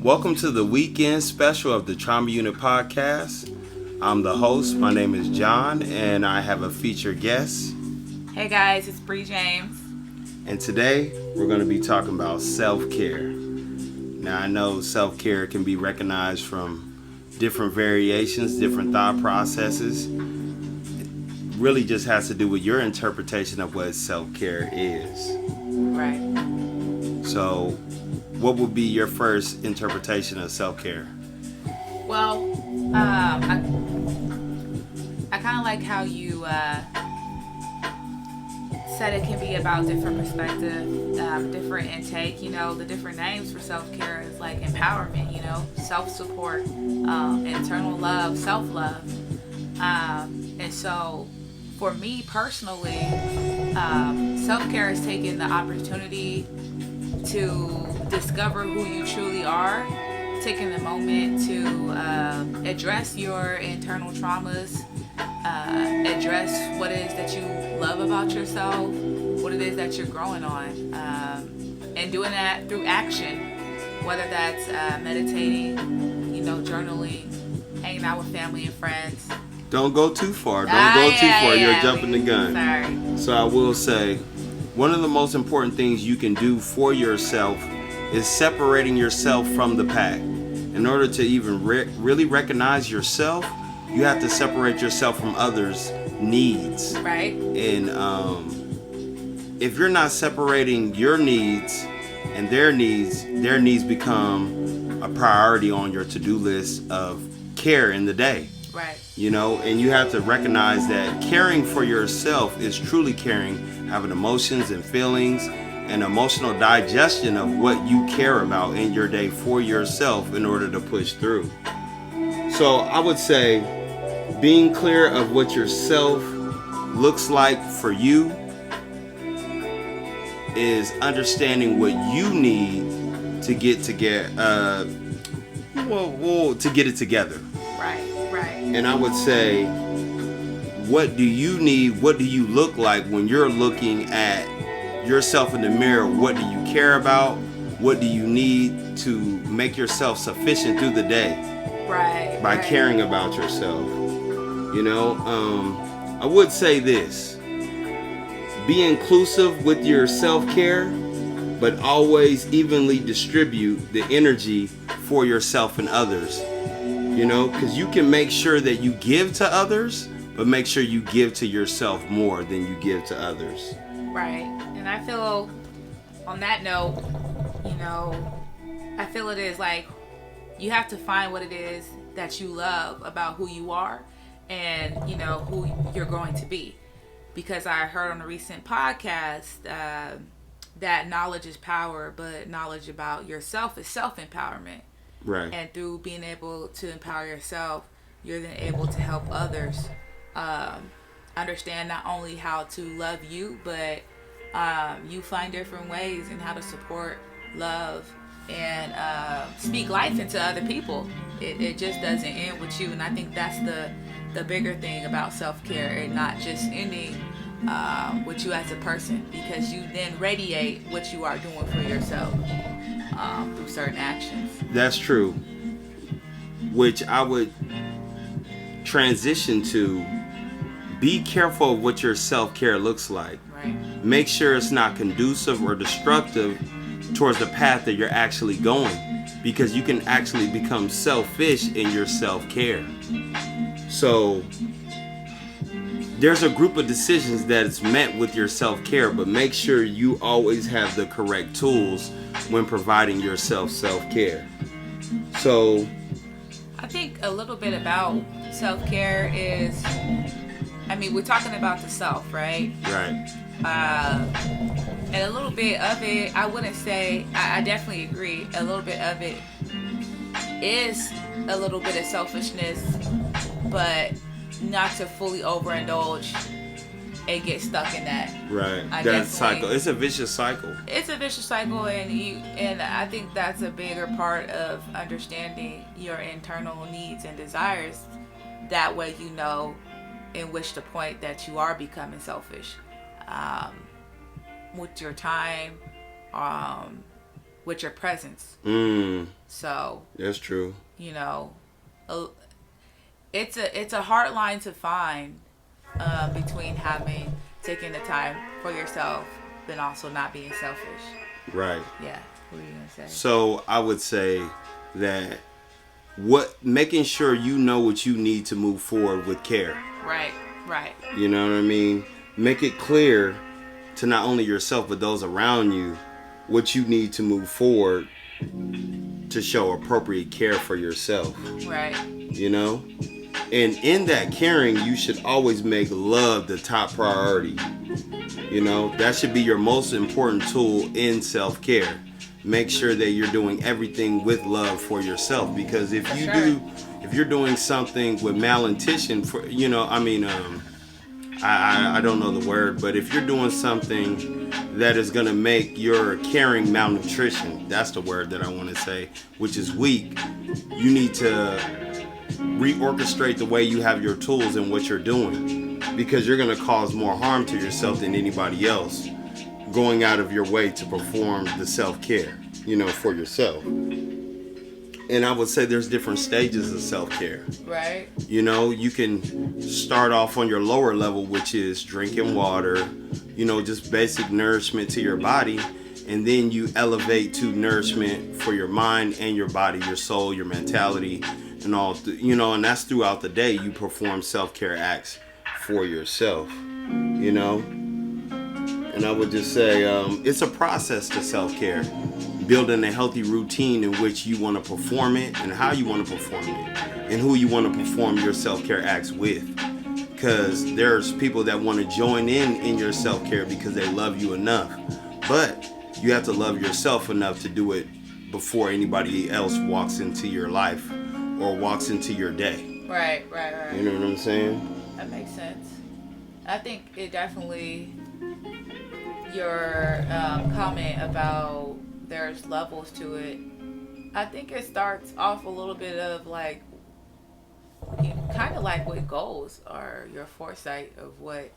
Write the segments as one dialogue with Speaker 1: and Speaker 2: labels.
Speaker 1: Welcome to the weekend special of the Trauma Unit Podcast. I'm the host. My name is John, and I have a featured guest.
Speaker 2: Hey guys, it's Bree James.
Speaker 1: And today, we're going to be talking about self-care. Now, I know self-care can be recognized from different variations, different thought processes. It really just has to do with your interpretation of what self-care is.
Speaker 2: Right.
Speaker 1: So, what would be your first interpretation of self-care?
Speaker 2: Well, I kind of like how you said it can be about different perspective, different intake. You know, the different names for self-care is like empowerment, you know, self-support, internal love, self-love. And so for me personally, self-care is taking the opportunity to discover who you truly are, taking the moment to address your internal traumas, address what it is that you love about yourself, what it is that you're growing on, and doing that through action, whether that's meditating, journaling, hanging out with family and friends.
Speaker 1: Don't go too far. Don't go too far. You're jumping the gun.
Speaker 2: Sorry.
Speaker 1: So I will say, one of the most important things you can do for yourself is separating yourself from the pack. In order to even really recognize yourself, you have to separate yourself from others' needs.
Speaker 2: Right.
Speaker 1: And if you're not separating your needs and their needs become a priority on your to-do list of care in the day.
Speaker 2: Right.
Speaker 1: And you have to recognize that caring for yourself is truly caring, having emotions and feelings and emotional digestion of what you care about in your day for yourself in order to push through. So I would say being clear of what yourself looks like for you is understanding what you need to get to get it together.
Speaker 2: Right.
Speaker 1: And I would say, what do you need? What do you look like when you're looking at yourself in the mirror? What do you care about? What do you need to make yourself sufficient through the day?
Speaker 2: Right.
Speaker 1: By caring about yourself. I would say this. Be inclusive with your self-care, but always evenly distribute the energy for yourself and others. Because you can make sure that you give to others, but make sure you give to yourself more than you give to others.
Speaker 2: Right. And I feel on that note, I feel it is like you have to find what it is that you love about who you are and, who you're going to be. Because I heard on a recent podcast that knowledge is power, but knowledge about yourself is self-empowerment.
Speaker 1: Right.
Speaker 2: And through being able to empower yourself, you're then able to help others understand not only how to love you, but you find different ways in how to support, love, and speak life into other people. It just doesn't end with you. And I think that's the bigger thing about self-care, and not just ending with you as a person, because you then radiate what you are doing for yourself through certain actions.
Speaker 1: That's true. Which I would transition to, be careful of what your self-care looks like.
Speaker 2: Right.
Speaker 1: Make sure it's not conducive or destructive towards the path that you're actually going, because you can actually become selfish in your self-care. So there's a group of decisions that is met with your self-care, but make sure you always have the correct tools when providing yourself self-care. So
Speaker 2: I think a little bit about self-care is, we're talking about the self, right?
Speaker 1: Right.
Speaker 2: And a little bit of it, I wouldn't say, I definitely agree, a little bit of it is a little bit of selfishness, but not to fully overindulge and get stuck in that.
Speaker 1: Right. That cycle. It's a vicious cycle.
Speaker 2: It's a vicious cycle, and I think that's a bigger part of understanding your internal needs and desires. That way you know in which the point that you are becoming selfish with your time, with your presence. So
Speaker 1: That's true.
Speaker 2: you know, a- it's a hard line to find between taking the time for yourself, but also not being selfish.
Speaker 1: Right.
Speaker 2: Yeah. What are you gonna say?
Speaker 1: So I would say that making sure you know what you need to move forward with care.
Speaker 2: Right. Right.
Speaker 1: You know what I mean? Make it clear to not only yourself but those around you what you need to move forward to show appropriate care for yourself.
Speaker 2: Right.
Speaker 1: You know? And in that caring, you should always make love the top priority. You know, that should be your most important tool in self-care. Make sure that you're doing everything with love for yourself, because if you're doing something with malintention I don't know the word, but if you're doing something that is going to make your caring malnutrition, that's the word that I want to say, which is weak, you need to reorchestrate the way you have your tools and what you're doing, because you're going to cause more harm to yourself than anybody else going out of your way to perform the self-care, for yourself. And I would say there's different stages of self-care.
Speaker 2: Right.
Speaker 1: You can start off on your lower level, which is drinking water, just basic nourishment to your body. And then you elevate to nourishment for your mind and your body, your soul, your mentality, and all, and that's throughout the day. You perform self-care acts for yourself, And I would just say it's a process to self-care. Building a healthy routine in which you want to perform it and how you want to perform it and who you want to perform your self-care acts with. Because there's people that want to join in your self-care because they love you enough. But you have to love yourself enough to do it before anybody else walks into your life or walks into your day.
Speaker 2: Right.
Speaker 1: You know what I'm saying?
Speaker 2: That makes sense. I think it definitely, your comment about there's levels to it, I think it starts off a little bit of like, kind of like with goals or your foresight of what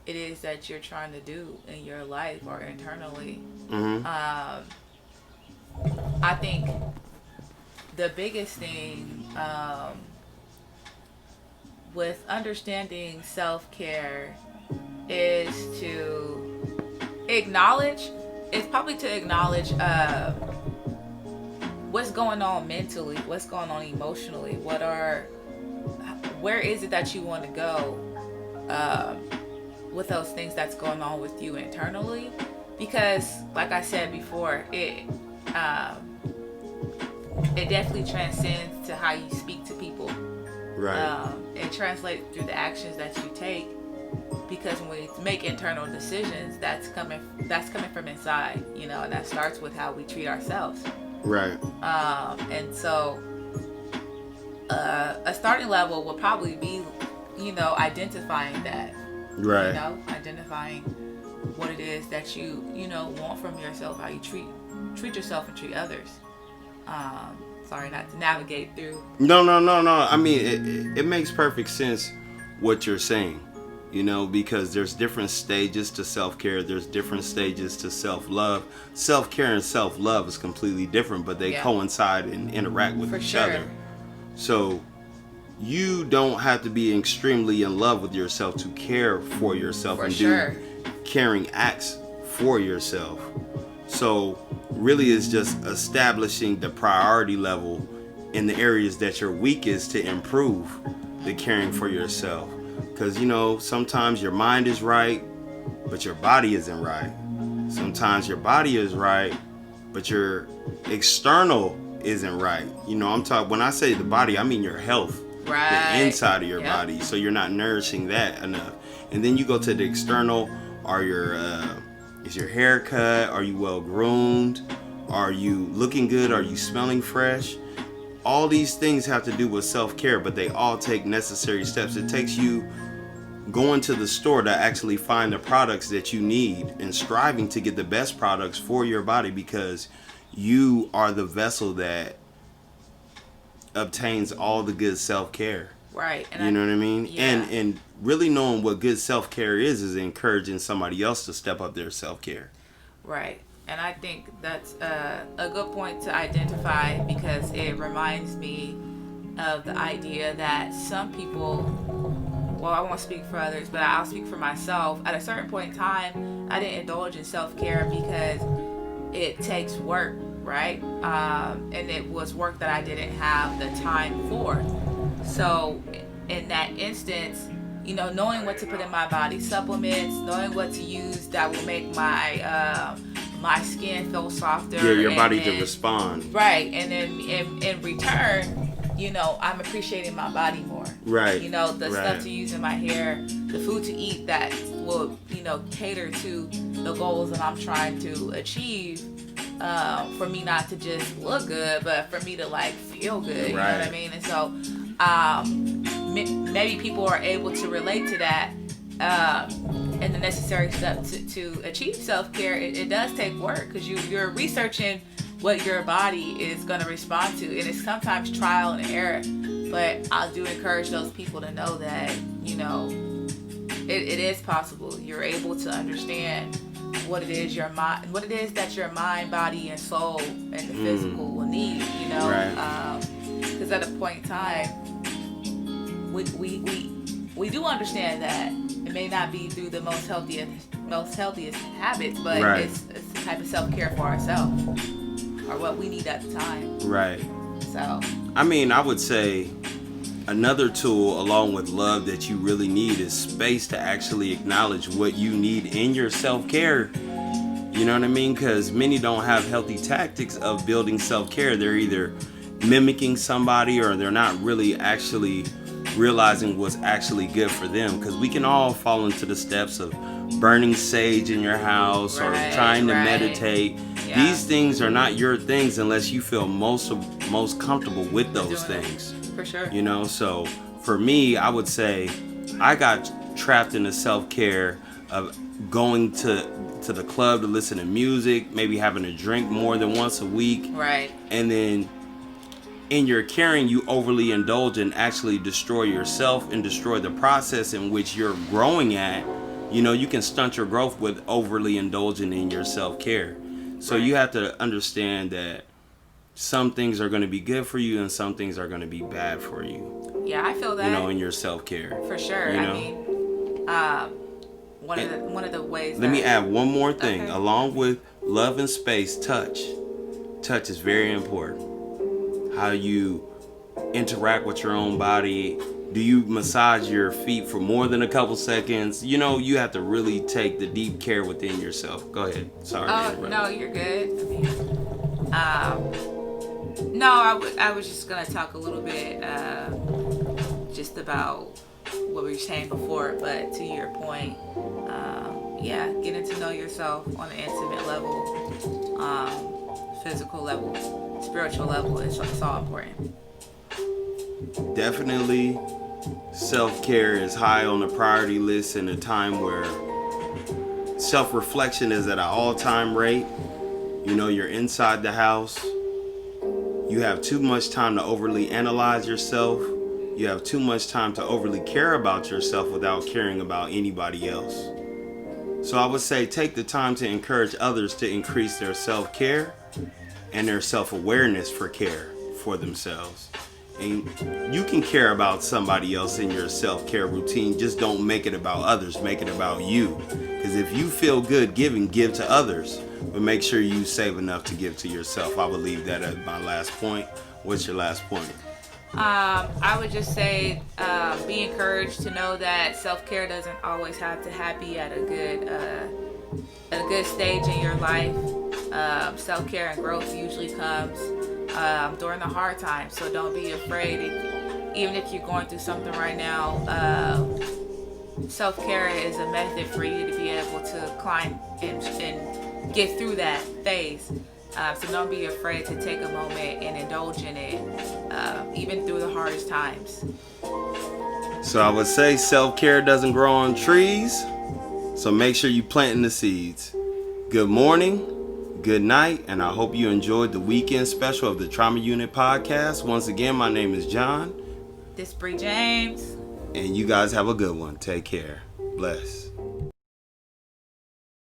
Speaker 2: it is that you're trying to do in your life or internally.
Speaker 1: Mm-hmm.
Speaker 2: I think the biggest thing with understanding self-care is to acknowledge what's going on mentally, what's going on emotionally, where is it that you want to go with those things that's going on with you internally. Because like I said before, it definitely transcends to how you speak to people.
Speaker 1: Right.
Speaker 2: It translates through the actions that you take. Because when we make internal decisions, that's coming from inside, and that starts with how we treat ourselves.
Speaker 1: Right.
Speaker 2: And so a starting level will probably be, identifying that.
Speaker 1: Right.
Speaker 2: Identifying what it is that you, want from yourself, how you treat yourself and treat others. Sorry, not to navigate through.
Speaker 1: No. I mean, it makes perfect sense what you're saying. Because there's different stages to self-care. There's different stages to self-love. Self-care and self-love is completely different, but they coincide and interact with each other. So you don't have to be extremely in love with yourself to care for yourself and do caring acts for yourself. So really it's just establishing the priority level in the areas that you're weakest to improve the caring for yourself. Because, sometimes your mind is right, but your body isn't right. Sometimes your body is right, but your external isn't right. When I say the body, I mean your health, the inside of your body. So you're not nourishing that enough. And then you go to the external. Is your hair cut? Are you well groomed? Are you looking good? Are you smelling fresh? All these things have to do with self-care, but they all take necessary steps. It takes you going to the store to actually find the products that you need and striving to get the best products for your body, because you are the vessel that obtains all the good self-care.
Speaker 2: Right.
Speaker 1: And what I mean?
Speaker 2: Yeah.
Speaker 1: And really knowing what good self-care is encouraging somebody else to step up their self-care.
Speaker 2: Right. And I think that's a good point to identify, because it reminds me of the idea that some people, well, I won't speak for others, but I'll speak for myself. At a certain point in time, I didn't indulge in self-care because it takes work, right? And it was work that I didn't have the time for. So in that instance, knowing what to put in my body, supplements, knowing what to use that will make my skin feel softer.
Speaker 1: Yeah, your body to respond.
Speaker 2: Right, and then in return, I'm appreciating my body more.
Speaker 1: Right.
Speaker 2: The stuff to use in my hair, the food to eat that will, cater to the goals that I'm trying to achieve. For me not to just look good, but for me to feel good. You know what I mean? And so, maybe people are able to relate to that. And the necessary steps to achieve self-care, it does take work, because you're researching what your body is going to respond to, and it's sometimes trial and error. But I do encourage those people to know that it is possible. You're able to understand what it is that your mind, body, and soul and the physical will need. Because at a point in time, we do understand that it may not be through the most healthiest habits, but it's the type of self-care for ourselves, or what we need at the time.
Speaker 1: Right.
Speaker 2: So,
Speaker 1: I would say another tool along with love that you really need is space to actually acknowledge what you need in your self-care. You know what I mean? Because many don't have healthy tactics of building self-care. They're either mimicking somebody, or they're not really actually realizing what's actually good for them. Because we can all fall into the steps of burning sage in your house, or trying to meditate. Yeah. These things are not your things unless you feel most comfortable with those things.
Speaker 2: For sure.
Speaker 1: So for me, I would say I got trapped in the self-care of going to the club to listen to music, maybe having a drink more than once a week.
Speaker 2: Right.
Speaker 1: And then in your caring, you overly indulge and actually destroy yourself and destroy the process in which you're growing at. You can stunt your growth with overly indulging in your self-care. So you have to understand that some things are going to be good for you and some things are going to be bad for you.
Speaker 2: Yeah, I feel that.
Speaker 1: In your self-care.
Speaker 2: For sure. One of the ways.
Speaker 1: Let me add one more thing. Okay. Along with love and space, touch. Touch is very important. How you interact with your own body. Do you massage your feet for more than a couple seconds? You have to really take the deep care within yourself. Go ahead. Sorry.
Speaker 2: No, you're good. I was just going to talk a little bit just about what we were saying before, but to your point, getting to know yourself on an intimate level, physical level, spiritual level, it's all important.
Speaker 1: Definitely, self-care is high on the priority list in a time where self-reflection is at an all-time rate. You're inside the house. You have too much time to overly analyze yourself. You have too much time to overly care about yourself without caring about anybody else. So I would say take the time to encourage others to increase their self-care and their self-awareness for care for themselves. And you can care about somebody else in your self-care routine. Just don't make it about others. Make it about you. Because if you feel good giving, give to others. But make sure you save enough to give to yourself. I would leave that as my last point. What's your last point?
Speaker 2: I would just say be encouraged to know that self-care doesn't always have to be at a good stage in your life. Self-care and growth usually comes during the hard times, so don't be afraid. Even if you're going through something right now, self-care is a method for you to be able to climb and get through that phase. So don't be afraid to take a moment and indulge in it, even through the hardest times.
Speaker 1: So I would say self-care doesn't grow on trees, so make sure you planting the seeds. Good morning, good night, and I hope you enjoyed the weekend special of the Trauma Unit podcast. Once again, my name is John.
Speaker 2: This is Bree James.
Speaker 1: And you guys have a good one. Take care. Bless.